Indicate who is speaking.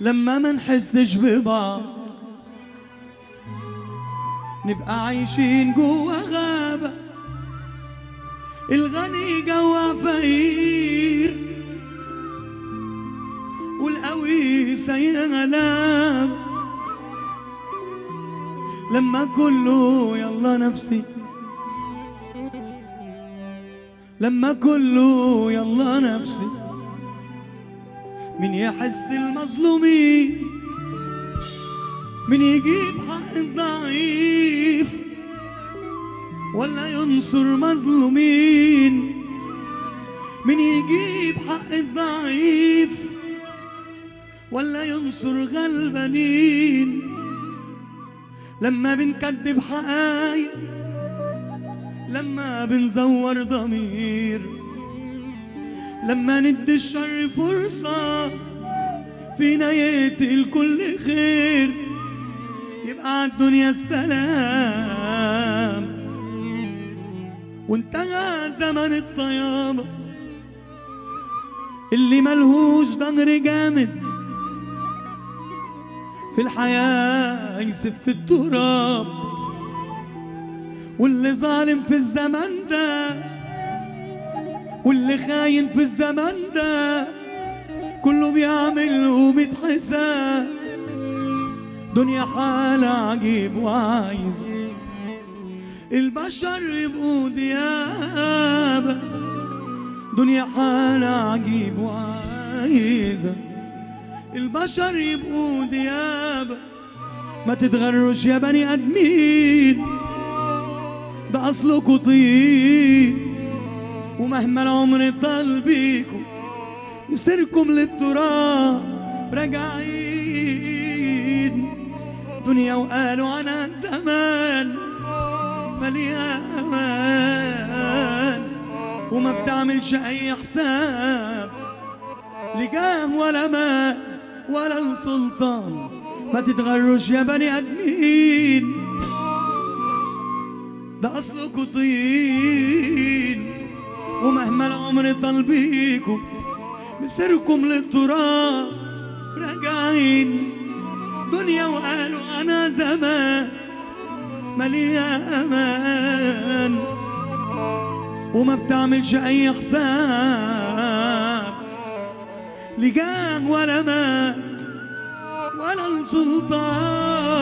Speaker 1: لما ما نحسش ببعض نبقى عايشين جوا غابة، الغني جوا فقير والقوي سايق غلاب. لما كله يلا نفسي، لما كله يلا نفسي، من يحس المظلومين، من يجيب حق الضعيف ولا ينصر مظلومين، من يجيب حق الضعيف ولا ينصر غلبانين. لما بنكذب حقايق، لما بنزور ضمير، لما ندي الشر فرصة فينا يقتل كل خير، يبقى عالدنيا السلام وانتهى زمن الطيابة اللي ملهوش ضهر جامد في الحياة يسف في التراب. واللي ظالم في الزمن ده واللي خاين في الزمن ده كله بيعمل وبيتحساب. دنيا حالة عجيب وعايز البشر يبقوا ديابة. دنيا حالة عجيب وعايزة البشر يبقوا ديابة. ما تتغروش يا بني ادمين، ده اصلكوا طين، ومهما العمر طال بيكم مسيركم للتراب راجعين. دنيا وقالوا عنها زمان مليها امان، وما بتعملش اي حساب لجاه ولا مال ولا السلطان. ما تتغروش يا بني ادمين، ده اصلكوا طين، ومهما العمر طال بيكم مسيركم للتراب راجعين. دنيا وقالوا انا زمان مليها امان، وما بتعملش اي حساب لجاه ولا مال ولا السلطان.